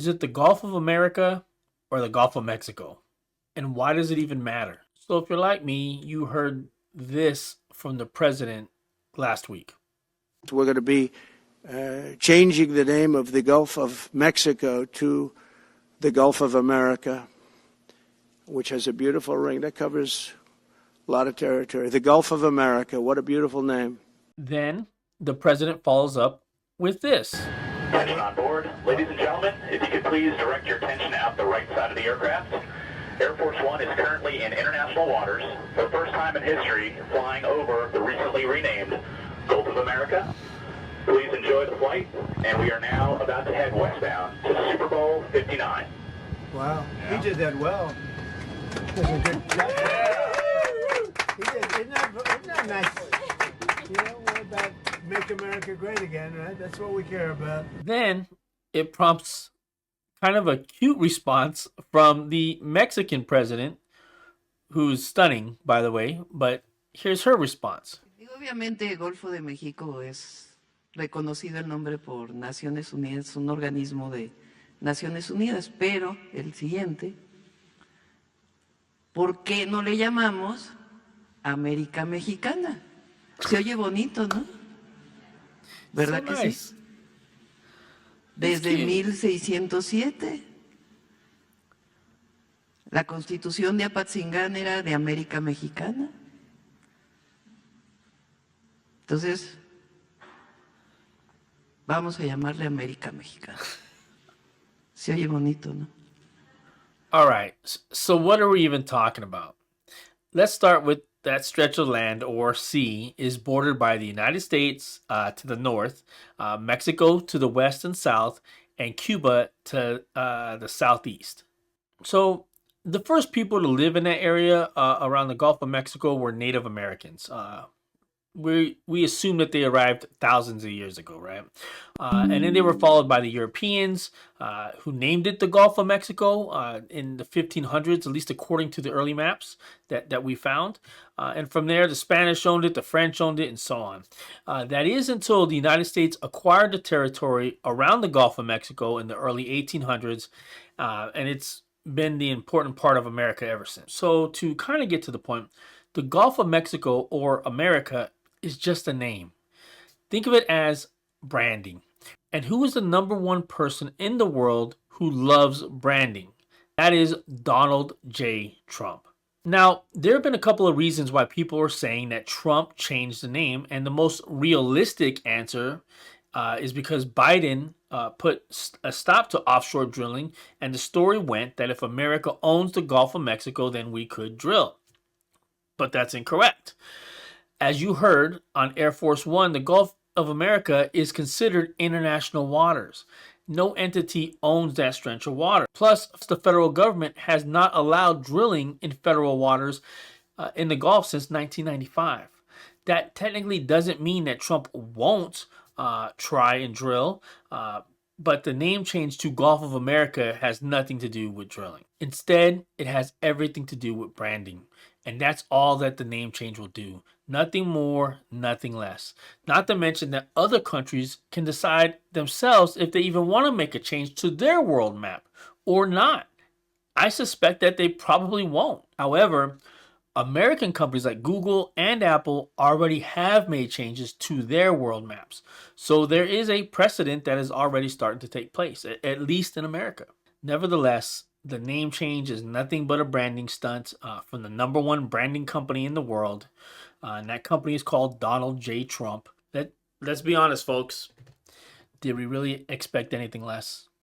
Is it the Gulf of America or the Gulf of Mexico? And why does it even matter? So, if you're like me, you heard this from the president last week. We're going to be changing the name of the Gulf of Mexico to the Gulf of America, which has a beautiful ring that covers a lot of territory. The Gulf of America, what a beautiful name. Then the president follows up with this. Attention on board. Ladies and gentlemen, if you could please direct your attention out the right side of the aircraft. Air Force One is currently in international waters for the first time in history, flying over the recently renamed Gulf of America. Please enjoy the flight, and we are now about to head westbound to Super Bowl 59. Wow, he did that well. He did a good job. He did, isn't that nice? You know, we're about make America great again, right? That's what we care about. Then it prompts kind of a cute response from the Mexican president, who's stunning, by the way, but here's her response. Obviamente, el Golfo de México es reconocido el nombre por Naciones Unidas, un organismo de Naciones Unidas, pero el siguiente, ¿por qué no le llamamos América Mexicana? Se oye bonito, ¿no? ¿Verdad So que nice. sí? Desde 1607. La Constitución de Apatzingán era de América Mexicana. Entonces, vamos a llamarle América Mexicana. Se oye bonito, ¿no? All right, so what are we even talking about? Let's start with that stretch of land, or sea, is bordered by the United States to the north, Mexico to the west and south, and Cuba to the southeast. So the first people to live in that area around the Gulf of Mexico were Native Americans. We assume that they arrived thousands of years ago, right? And then they were followed by the Europeans, who named it the Gulf of Mexico in the 1500s, at least according to the early maps that we found. And from there, the Spanish owned it, the French owned it, and so on. That is until the United States acquired the territory around the Gulf of Mexico in the early 1800s, and it's been the important part of America ever since. So to kind of get to the point, the Gulf of Mexico, or America, is just a name. Think of it as branding. And who is the number one person in the world who loves branding? That is Donald J. Trump. Now, there have been a couple of reasons why people are saying that Trump changed the name, and the most realistic answer is because Biden put a stop to offshore drilling, and the story went that if America owns the Gulf of Mexico, then we could drill. But that's incorrect. As you heard on Air Force One, the Gulf of America is considered international waters. No entity owns that stretch of water. Plus, the federal government has not allowed drilling in federal waters in the Gulf since 1995. That technically doesn't mean that Trump won't try and drill, but the name change to Gulf of America has nothing to do with drilling. Instead, it has everything to do with branding. And that's all that the name change will do. Nothing more, nothing less. Not to mention that other countries can decide themselves if they even want to make a change to their world map or not. I suspect that they probably won't. However, American companies like Google and Apple already have made changes to their world maps. So there is a precedent that is already starting to take place, at least in America. Nevertheless, the name change is nothing but a branding stunt from the number one branding company in the world. And that company is called Donald J. Trump. Let's be honest, folks. Did we really expect anything less?